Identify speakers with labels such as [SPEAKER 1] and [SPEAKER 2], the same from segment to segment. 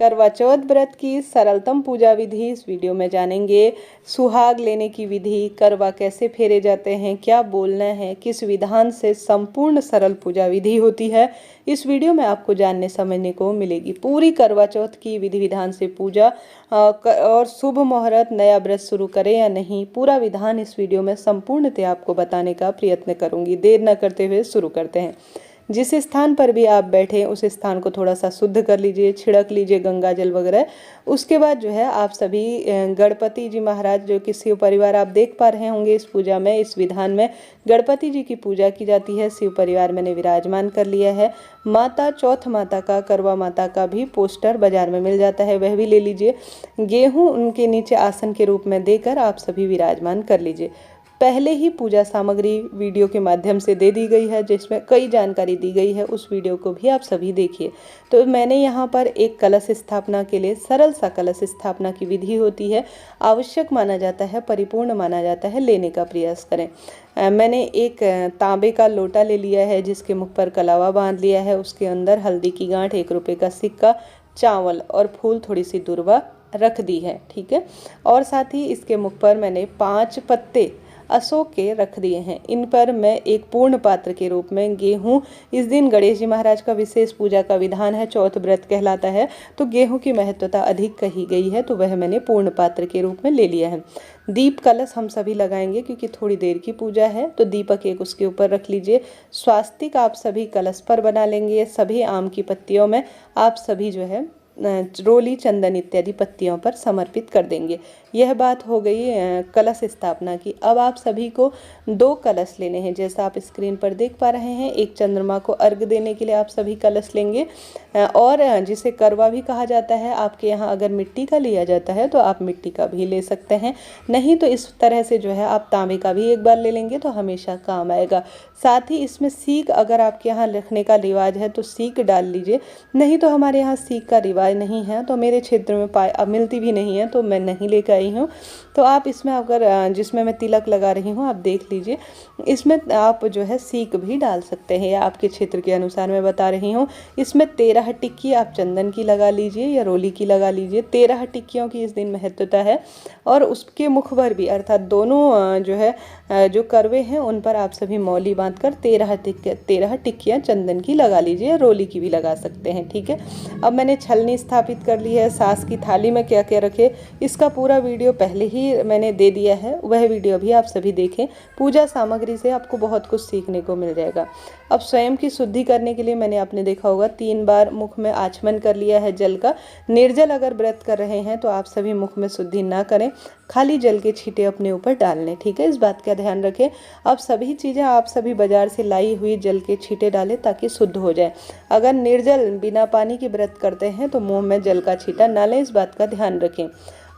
[SPEAKER 1] करवा चौथ व्रत की सरलतम पूजा विधि इस वीडियो में जानेंगे। सुहाग लेने की विधि, करवा कैसे फेरे जाते हैं, क्या बोलना है, किस विधान से संपूर्ण सरल पूजा विधि होती है, इस वीडियो में आपको जानने समझने को मिलेगी। पूरी करवा चौथ की विधि विधान से पूजा और शुभ मुहूर्त, नया व्रत शुरू करें या नहीं, पूरा विधान इस वीडियो में संपूर्णतः आपको बताने का प्रयत्न करूंगी। देर न करते हुए शुरू करते हैं। जिस स्थान पर भी आप बैठे उस स्थान को थोड़ा सा शुद्ध कर लीजिए, छिड़क लीजिए गंगा जल वगैरह। उसके बाद जो है आप सभी गणपति जी महाराज, जो कि शिव परिवार आप देख पा रहे होंगे इस पूजा में, इस विधान में गणपति जी की पूजा की जाती है। शिव परिवार मैंने विराजमान कर लिया है। माता चौथ माता का, करवा माता का भी पोस्टर बाजार में मिल जाता है, वह भी ले लीजिए। गेहूं उनके नीचे आसन के रूप में देकर आप सभी विराजमान कर लीजिए। पहले ही पूजा सामग्री वीडियो के माध्यम से दे दी गई है, जिसमें कई जानकारी दी गई है, उस वीडियो को भी आप सभी देखिए। तो मैंने यहाँ पर एक कलश स्थापना के लिए सरल सा कलश स्थापना की विधि होती है, आवश्यक माना जाता है, परिपूर्ण माना जाता है, लेने का प्रयास करें। मैंने एक तांबे का लोटा ले लिया है, जिसके मुख पर कलावा बांध लिया है। उसके अंदर हल्दी की गांठ, 1 रुपये का सिक्का, चावल और फूल, थोड़ी सी दुर्वा रख दी है, ठीक है। और साथ ही इसके मुख पर मैंने 5 पत्ते अशोक के रख दिए हैं। इन पर मैं एक पूर्ण पात्र के रूप में गेहूं, इस दिन गणेश जी महाराज का विशेष पूजा का विधान है, चौथ व्रत कहलाता है, तो गेहूं की महत्वता अधिक कही गई है, तो वह मैंने पूर्ण पात्र के रूप में ले लिया है। दीप कलश हम सभी लगाएंगे, क्योंकि थोड़ी देर की पूजा है, तो दीपक एक उसके ऊपर रख लीजिए। स्वास्तिक आप सभी कलश पर बना लेंगे। सभी आम की पत्तियों में आप सभी जो है रोली, चंदन इत्यादि पत्तियों पर समर्पित कर देंगे। यह बात हो गई कलश स्थापना की। अब आप सभी को 2 कलश लेने हैं, जैसा आप स्क्रीन पर देख पा रहे हैं। एक चंद्रमा को अर्घ देने के लिए आप सभी कलश लेंगे, और जिसे करवा भी कहा जाता है। आपके यहाँ अगर मिट्टी का लिया जाता है तो आप मिट्टी का भी ले सकते हैं, नहीं तो इस तरह से जो है आप तांबे का भी एक बार ले लेंगे तो हमेशा काम आएगा। साथ ही इसमें सीख अगर आपके यहाँ रखने का रिवाज है तो सीख डाल लीजिए, नहीं तो हमारे यहाँ सीख का रिवाज नहीं है, तो मेरे क्षेत्र में मिलती भी नहीं है, तो मैं नहीं लेकर आई हूँ। तो आप इसमें अगर जिसमें मैं तिलक लगा रही हूँ आप देख लीजिए, इसमें आप जो है सीख भी डाल सकते हैं, या आपके क्षेत्र के अनुसार मैं बता रही हूँ। इसमें 13 टिक्की आप चंदन की लगा लीजिए या रोली की लगा लीजिए। 13 टिक्कियों की इस दिन महत्वता है। और उसके मुख पर भी, अर्थात दोनों जो है जो करवे हैं उन पर आप सभी मौली बांधकर 13 टिक्कियाँ चंदन की लगा लीजिए, रोली की भी लगा सकते हैं, ठीक है। अब मैंने छलनी स्थापित कर ली है। सास की थाली में क्या क्या रखे, इसका पूरा वीडियो पहले ही मैंने दे दिया है, वह वीडियो भी आप सभी देखें। पूजा सामग्री से आपको बहुत कुछ सीखने को मिल जाएगा। अब स्वयं की शुद्धि करने के लिए मैंने आपने देखा होगा 3 बार मुख में आचमन कर लिया है जल का। निर्जल अगर व्रत कर रहे हैं तो आप सभी मुख में शुद्धि ना करें, खाली जल के छींटे अपने ऊपर डाल लें, ठीक है। इस बात का ध्यान रखें। अब सभी चीज़ें आप सभी बाजार से लाई हुई जल के छींटे डालें ताकि शुद्ध हो जाए। अगर निर्जल बिना पानी के व्रत करते हैं तो मुंह में जल का छींटा ना लें, इस बात का ध्यान रखें।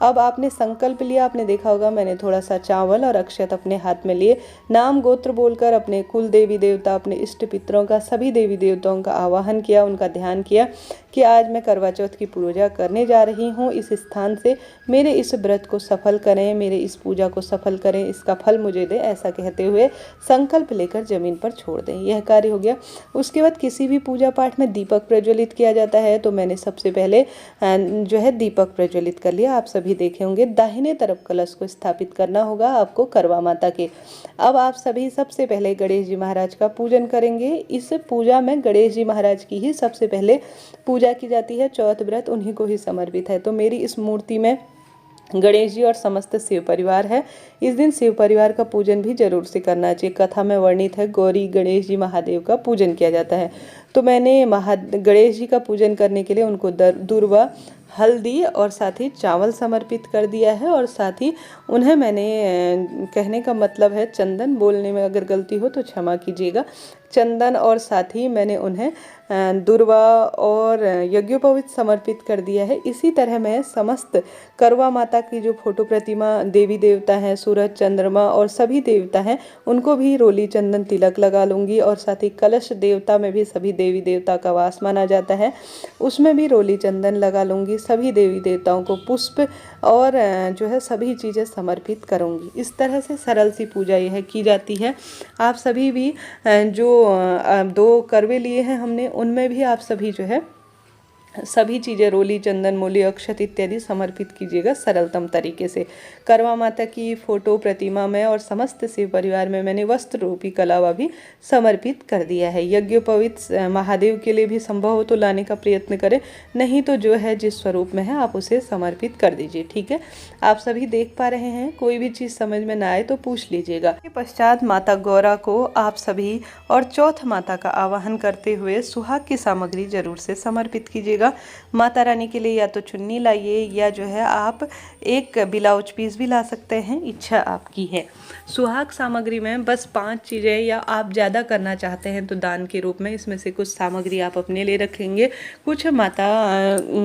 [SPEAKER 1] अब आपने संकल्प लिया, आपने देखा होगा मैंने थोड़ा सा चावल और अक्षत अपने हाथ में लिए, नाम गोत्र बोलकर अपने कुल देवी देवता, अपने इष्ट पितरों का, सभी देवी देवताओं का आवाहन किया, उनका ध्यान किया कि आज मैं करवा चौथ की पूजा करने जा रही हूँ। इस स्थान से मेरे इस व्रत को सफल करें, मेरे इस पूजा को सफल करें, इसका फल मुझे दे, ऐसा कहते हुए संकल्प लेकर जमीन पर छोड़ दें। यह कार्य हो गया। उसके बाद किसी भी पूजा पाठ में दीपक प्रज्वलित किया जाता है, तो मैंने सबसे पहले जो है दीपक प्रज्वलित कर लिया। आप सभी देखे होंगे दाहिने तरफ कलश को स्थापित करना होगा आपको करवा माता के। अब आप सभी सबसे पहले गणेश जी महाराज का पूजन करेंगे। इस पूजा में गणेश जी महाराज की ही सबसे पहले पूजा की जाती है। चौथ व्रत उन्हीं को ही समर्पित है। तो मेरी इस मूर्ति में गणेश जी और समस्त शिव परिवार है। इस दिन शिव परिवार का पूजन भी जरूर से करना चाहिए। कथा में वर्णित है गौरी गणेश जी महादेव का पूजन किया जाता है। तो मैंने गणेश जी का पूजन करने के लिए उनको दुर्वा, हल्दी और साथ ही चावल समर्पित कर दिया है। और साथ ही उन्हें मैंने, कहने का मतलब है चंदन, बोलने में अगर गलती हो तो क्षमा कीजिएगा, चंदन और साथ ही मैंने उन्हें दुर्वा और यज्ञोपवीत समर्पित कर दिया है। इसी तरह मैं समस्त करवा माता की जो फोटो प्रतिमा, देवी देवता हैं, सूरज चंद्रमा और सभी देवता हैं, उनको भी रोली चंदन तिलक लगा लूँगी। और साथ ही कलश देवता में भी सभी देवी देवता का वास माना जाता है, उसमें भी रोली चंदन लगा लूँगी। सभी देवी देवताओं को पुष्प और जो है सभी चीज़ें समर्पित करूँगी। इस तरह से सरल सी पूजा यह की जाती है। आप सभी भी जो 2 करवे लिए हैं हमने, उनमें भी आप सभी जो है सभी चीज़ें रोली, चंदन, मूली, अक्षत इत्यादि समर्पित कीजिएगा सरलतम तरीके से। करवा माता की फोटो, प्रतिमा में और समस्त शिव परिवार में मैंने वस्त्र रूपी कलावा भी समर्पित कर दिया है। यज्ञोपवीत महादेव के लिए भी संभव हो तो लाने का प्रयत्न करें, नहीं तो जो है जिस स्वरूप में है आप उसे समर्पित कर दीजिए। ठीक है, आप सभी देख पा रहे हैं, कोई भी चीज़ समझ में ना आए तो पूछ लीजिएगा। इसके पश्चात माता गौरा को आप सभी और चौथ माता का आवाहन करते हुए सुहाग की सामग्री जरूर से समर्पित कीजिएगा। माता रानी के लिए या तो चुन्नी लाइए या जो है आप एक ब्लाउज पीस भी ला सकते हैं, इच्छा आपकी है। सुहाग सामग्री में बस 5 चीज़ें, या आप ज़्यादा करना चाहते हैं तो दान के रूप में इसमें से कुछ सामग्री आप अपने लिए रखेंगे, कुछ माता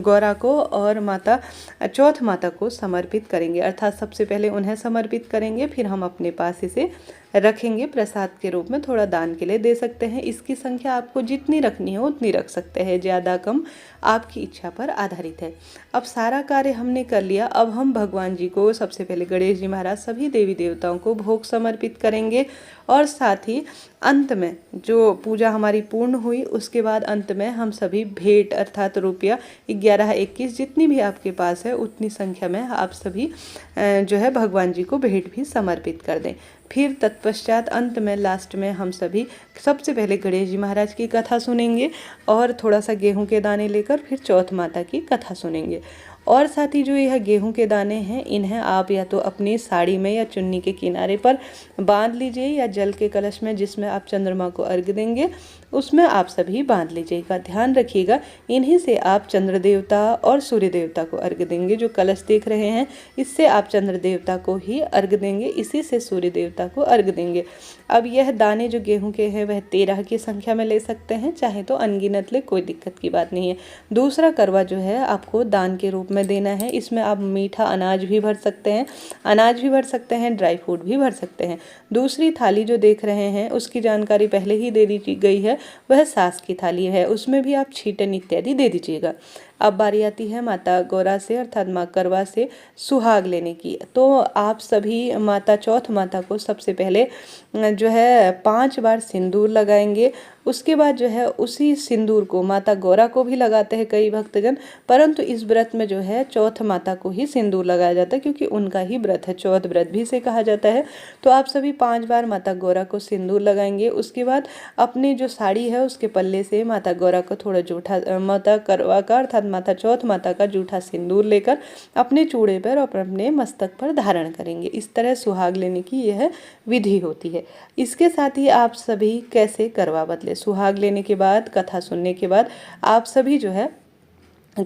[SPEAKER 1] गौरा को और माता चौथ माता को समर्पित करेंगे। अर्थात सबसे पहले उन्हें समर्पित करेंगे, फिर हम अपने पास इसे रखेंगे प्रसाद के रूप में, थोड़ा दान के लिए दे सकते हैं। इसकी संख्या आपको जितनी रखनी है उतनी रख सकते हैं, ज़्यादा कम आपकी इच्छा पर आधारित है। अब सारा कार्य हमने कर लिया, अब हम भगवान जी को सबसे पहले गणेश जी महाराज, सभी देवी देवताओं को भोग समर्पित करेंगे और साथ ही अंत में जो पूजा हमारी पूर्ण हुई उसके बाद अंत में हम सभी भेंट अर्थात रुपया 11-21 जितनी भी आपके पास है उतनी संख्या में आप सभी जो है भगवान जी को भेंट भी समर्पित कर दें। फिर तत्पश्चात अंत में लास्ट में हम सभी सबसे पहले गणेश जी महाराज की कथा सुनेंगे और थोड़ा सा गेहूं के दाने लेकर फिर चौथ माता की कथा सुनेंगे। और साथ ही जो यह गेहूं के दाने हैं इन्हें आप या तो अपनी साड़ी में या चुन्नी के किनारे पर बांध लीजिए, या जल के कलश में जिसमें आप चंद्रमा को अर्घ देंगे उसमें आप सभी बांध लीजिएगा। ध्यान रखिएगा इन्हीं से आप चंद्र देवता और सूर्य देवता को अर्घ देंगे। जो कलश देख रहे हैं इससे आप चंद्र देवता को ही अर्घ देंगे, इसी से सूर्य देवता को अर्घ देंगे। अब यह दाने जो गेहूं के हैं वह 13 की संख्या में ले सकते हैं, चाहे तो अनगिनत ले, कोई दिक्कत की बात नहीं है। दूसरा करवा जो है आपको दान के रूप में देना है, इसमें आप मीठा अनाज भी भर सकते हैं, ड्राई फ्रूट भी भर सकते हैं। दूसरी थाली जो देख रहे हैं उसकी जानकारी पहले ही दे दी गई है, वह सास की थाली है, उसमें भी आप छीटन इत्यादि दे दीजिएगा। अब बारी आती है माता गौरा से अर्थात माँ करवा से सुहाग लेने की। तो आप सभी माता चौथ माता को सबसे पहले जो है 5 बार सिंदूर लगाएंगे। उसके बाद जो है उसी सिंदूर को माता गौरा को भी लगाते हैं कई भक्तजन, परंतु इस व्रत में जो है चौथ माता को ही सिंदूर लगाया जाता है क्योंकि उनका ही व्रत है, चौथ व्रत भी से कहा जाता है। तो आप सभी 5 बार माता गौरा को सिंदूर लगाएंगे। उसके बाद अपनी जो साड़ी है उसके पल्ले से माता गौरा को थोड़ा जूठा, माता करवा का अर्थात माता चौथ माता का जूठा सिंदूर लेकर अपने चूड़े पर और अपने मस्तक पर धारण करेंगे। इस तरह सुहाग लेने की यह विधि होती है। इसके साथ ही आप सभी कैसे करवा बदले, सुहाग लेने के बाद कथा सुनने के बाद आप सभी जो है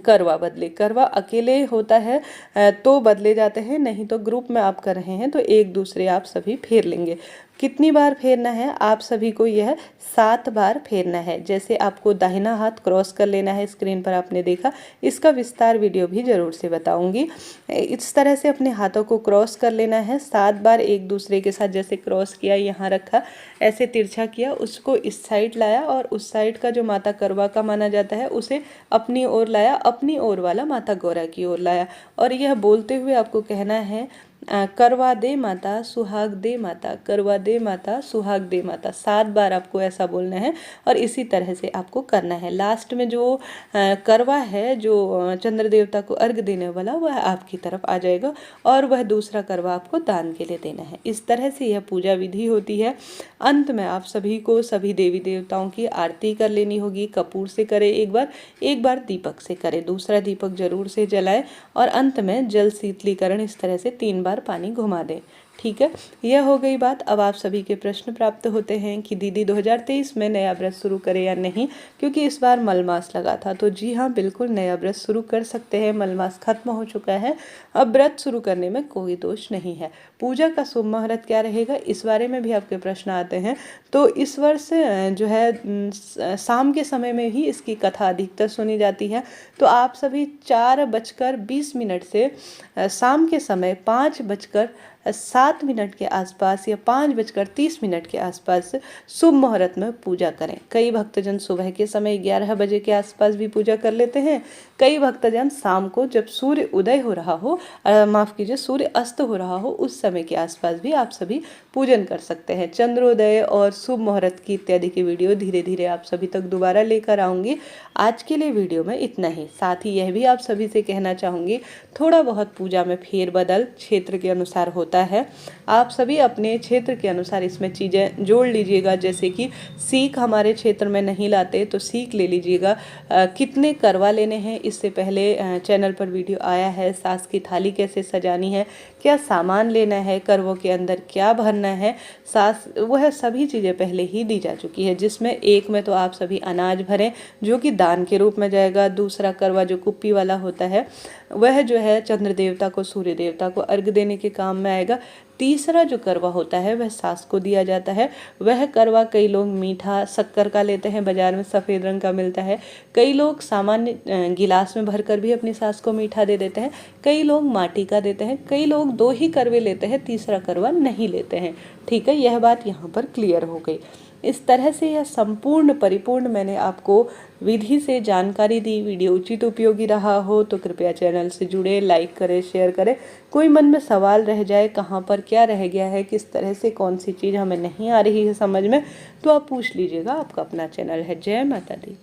[SPEAKER 1] करवा बदले। करवा अकेले होता है तो बदले जाते हैं, नहीं तो ग्रुप में आप कर रहे हैं तो एक दूसरे आप सभी फेर लेंगे। कितनी बार फेरना है आप सभी को, यह 7 बार फेरना है। जैसे आपको दाहिना हाथ क्रॉस कर लेना है, स्क्रीन पर आपने देखा, इसका विस्तार वीडियो भी जरूर से बताऊंगी। इस तरह से अपने हाथों को क्रॉस कर लेना है 7 बार एक दूसरे के साथ। जैसे क्रॉस किया, यहाँ रखा, ऐसे तिरछा किया, उसको इस साइड लाया और उस साइड का जो माता करवा का माना जाता है उसे अपनी ओर लाया, अपनी ओर वाला माता गौरा की ओर लाया। और यह बोलते हुए आपको कहना है करवा दे माता सुहाग दे माता, करवा दे माता सुहाग दे माता। 7 बार आपको ऐसा बोलना है और इसी तरह से आपको करना है। लास्ट में जो करवा है, जो चंद्र देवता को अर्घ देने वाला, वह आपकी तरफ आ जाएगा और वह दूसरा करवा आपको दान के लिए देना है। इस तरह से यह पूजा विधि होती है। अंत में आप सभी को सभी देवी देवताओं की आरती कर लेनी होगी। कपूर से करें एक बार दीपक से करें, दूसरा दीपक जरूर से जलाएं और अंत में जल शीतलीकरण इस तरह से 3 बार पानी घुमा दें। ठीक है, यह हो गई बात। अब आप सभी के प्रश्न प्राप्त होते हैं कि दीदी 2023 में नया व्रत शुरू करें या नहीं, क्योंकि इस बार मलमास लगा था। तो जी हाँ, बिल्कुल नया व्रत शुरू कर सकते हैं। मलमास खत्म हो चुका है, अब व्रत शुरू करने में कोई दोष नहीं है। पूजा का शुभ मुहूर्त क्या रहेगा, इस बारे में भी आपके प्रश्न आते हैं। तो इस वर्ष जो है शाम के समय में ही इसकी कथा अधिकतर सुनी जाती है। तो आप सभी 4:20 से शाम के समय 7 मिनट के आसपास या 5:30 के आसपास शुभ मुहूर्त में पूजा करें। कई भक्तजन सुबह के समय 11 बजे के आसपास भी पूजा कर लेते हैं। कई भक्तजन शाम को जब सूर्य उदय हो रहा हो, माफ कीजिए, सूर्य अस्त हो रहा हो, उस समय के आसपास भी आप सभी पूजन कर सकते हैं। चंद्रोदय और शुभ मुहूर्त की इत्यादि की वीडियो धीरे धीरे आप सभी तक दोबारा लेकर आऊंगी। आज के लिए वीडियो में इतना ही। साथ ही यह भी आप सभी से कहना चाहूंगी, थोड़ा बहुत पूजा में फेरबदल क्षेत्र के अनुसार होता है। आप सभी अपने क्षेत्र के अनुसार इसमें चीज़ें जोड़ लीजिएगा। जैसे कि सीख हमारे क्षेत्र में नहीं लाते तो सीख ले लीजिएगा। कितने करवा लेने हैं, इससे पहले चैनल पर वीडियो आया है। सास की थाली कैसे सजानी है, क्या सामान लेना है, करवों के अंदर क्या भरना है, सास वह सभी चीज़ें पहले ही दी जा चुकी है। जिसमें एक में तो आप सभी अनाज भरें जो कि दान के रूप में जाएगा। दूसरा करवा जो कुप्पी वाला होता है वह जो है चंद्र देवता को, सूर्य देवता को अर्घ देने के काम में आएगा। तीसरा जो करवा होता है वह सास को दिया जाता है। वह करवा कई लोग मीठा शक्कर का लेते हैं, बाजार में सफ़ेद रंग का मिलता है। कई लोग सामान्य गिलास में भरकर भी अपनी सास को मीठा दे देते हैं। कई लोग माटी का देते हैं। कई लोग 2 ही करवे लेते हैं, तीसरा करवा नहीं लेते हैं। ठीक है, यह बात यहाँ पर क्लियर हो गई। इस तरह से यह संपूर्ण परिपूर्ण मैंने आपको विधि से जानकारी दी। वीडियो उचित उपयोगी रहा हो तो कृपया चैनल से जुड़े, लाइक करें, शेयर करें। कोई मन में सवाल रह जाए, कहाँ पर क्या रह गया है, किस तरह से कौन सी चीज़ हमें नहीं आ रही है समझ में, तो आप पूछ लीजिएगा। आपका अपना चैनल है। जय माता दी।